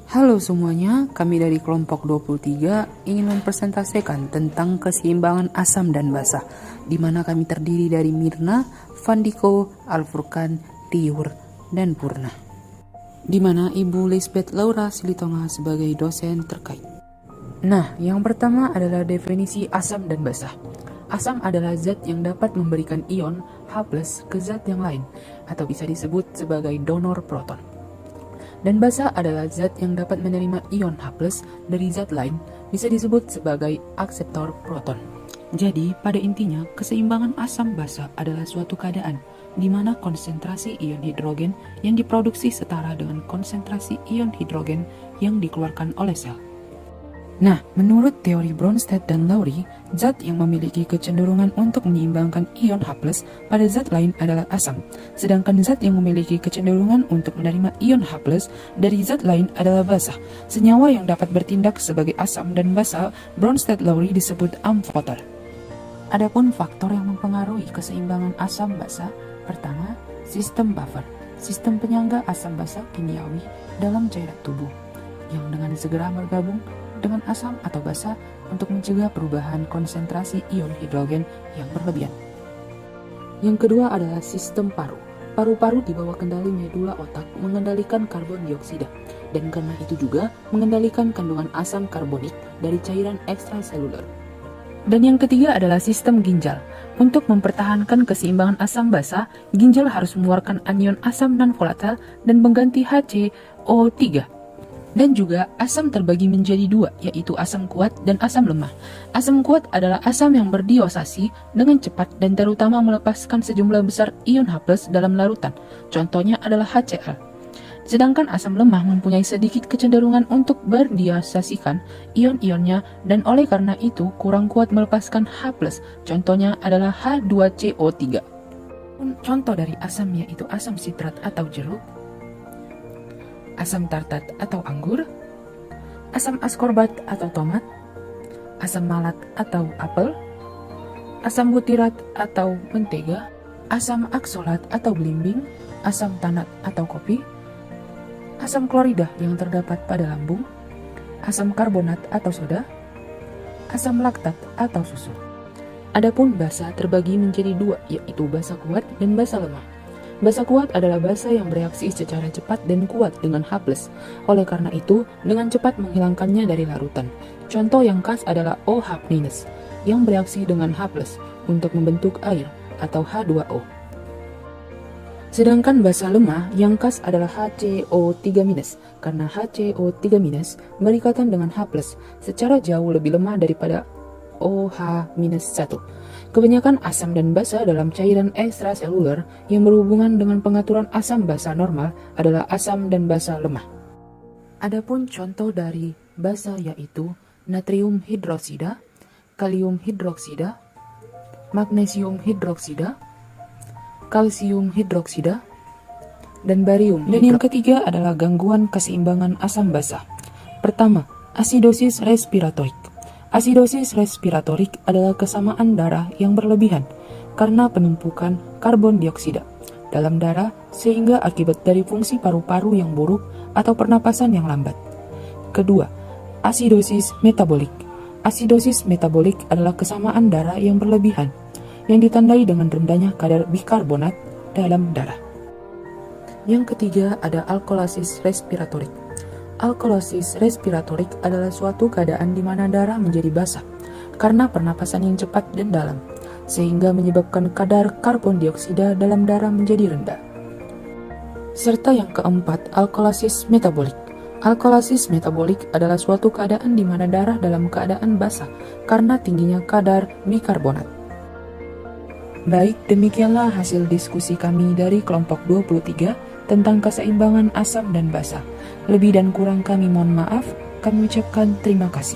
Halo semuanya, kami dari kelompok 23 ingin mempresentasikan tentang keseimbangan asam dan basa, di mana kami terdiri dari Mirna, Vandiko, Alfurkan, Tiur, dan Purna. Di mana Ibu Lisbeth Laura Silitonga sebagai dosen terkait. Nah, yang pertama adalah definisi asam dan basa. Asam adalah zat yang dapat memberikan ion H+ ke zat yang lain, atau bisa disebut sebagai donor proton. Dan basa adalah zat yang dapat menerima ion H+ dari zat lain, bisa disebut sebagai akseptor proton. Jadi, pada intinya, keseimbangan asam basa adalah suatu keadaan di mana konsentrasi ion hidrogen yang diproduksi setara dengan konsentrasi ion hidrogen yang dikeluarkan oleh sel. Nah, menurut teori Bronsted dan Lowry, zat yang memiliki kecenderungan untuk menyeimbangkan ion H+ pada zat lain adalah asam, sedangkan zat yang memiliki kecenderungan untuk menerima ion H+ dari zat lain adalah basa. Senyawa yang dapat bertindak sebagai asam dan basa Bronsted-Lowry disebut amphoter. Adapun faktor yang mempengaruhi keseimbangan asam basa, pertama, sistem buffer, sistem penyangga asam basa kimiawi dalam cairan tubuh, yang dengan segera bergabung dengan asam atau basa untuk mencegah perubahan konsentrasi ion hidrogen yang berlebihan. Yang kedua adalah sistem paru. Paru-paru di bawah kendali medula otak mengendalikan karbon dioksida, dan karena itu juga mengendalikan kandungan asam karbonik dari cairan ekstraseluler. Dan yang ketiga adalah sistem ginjal. Untuk mempertahankan keseimbangan asam basa, ginjal harus mengeluarkan anion asam non-volatile dan mengganti HCO3. Dan juga asam terbagi menjadi dua, yaitu asam kuat dan asam lemah. Asam kuat adalah asam yang berdiosasi dengan cepat dan terutama melepaskan sejumlah besar ion H+ dalam larutan. Contohnya adalah HCl. Sedangkan asam lemah mempunyai sedikit kecenderungan untuk berdiosasikan ion-ionnya dan oleh karena itu kurang kuat melepaskan H+. Contohnya adalah H2CO3. Contoh dari asam yaitu asam sitrat atau jeruk, asam tartat atau anggur, asam askorbat atau tomat, asam malat atau apel, asam butirat atau mentega, asam aksolat atau belimbing, asam tanat atau kopi, asam klorida yang terdapat pada lambung, asam karbonat atau soda, asam laktat atau susu. Adapun basa terbagi menjadi dua, yaitu basa kuat dan basa lemah. Basa kuat adalah basa yang bereaksi secara cepat dan kuat dengan H+. Oleh karena itu, dengan cepat menghilangkannya dari larutan. Contoh yang khas adalah OH- yang bereaksi dengan H+ untuk membentuk air atau H2O. Sedangkan basa lemah yang khas adalah HCO3- karena HCO3- berikatan dengan H+ secara jauh lebih lemah daripada OH-1. Kebanyakan asam dan basa dalam cairan ekstraseluler yang berhubungan dengan pengaturan asam basa normal adalah asam dan basa lemah. Adapun contoh dari basa yaitu natrium hidroksida, kalium hidroksida, magnesium hidroksida, kalsium hidroksida, dan barium. Dan yang ketiga adalah gangguan keseimbangan asam basa. Pertama, asidosis respiratorik. Asidosis respiratorik adalah kesamaan darah yang berlebihan karena penumpukan karbon dioksida dalam darah sehingga akibat dari fungsi paru-paru yang buruk atau pernapasan yang lambat. Kedua, asidosis metabolik. Asidosis metabolik adalah kesamaan darah yang berlebihan yang ditandai dengan rendahnya kadar bikarbonat dalam darah. Yang ketiga ada alkalosis respiratorik. Alkalosis respiratorik adalah suatu keadaan di mana darah menjadi basah karena pernapasan yang cepat dan dalam, sehingga menyebabkan kadar karbon dioksida dalam darah menjadi rendah. Serta yang keempat, alkalosis metabolik. Alkalosis metabolik adalah suatu keadaan di mana darah dalam keadaan basah karena tingginya kadar bikarbonat. Baik, demikianlah hasil diskusi kami dari kelompok 23 tentang keseimbangan asam dan basa. Lebih dan kurang kami mohon maaf, kami ucapkan terima kasih.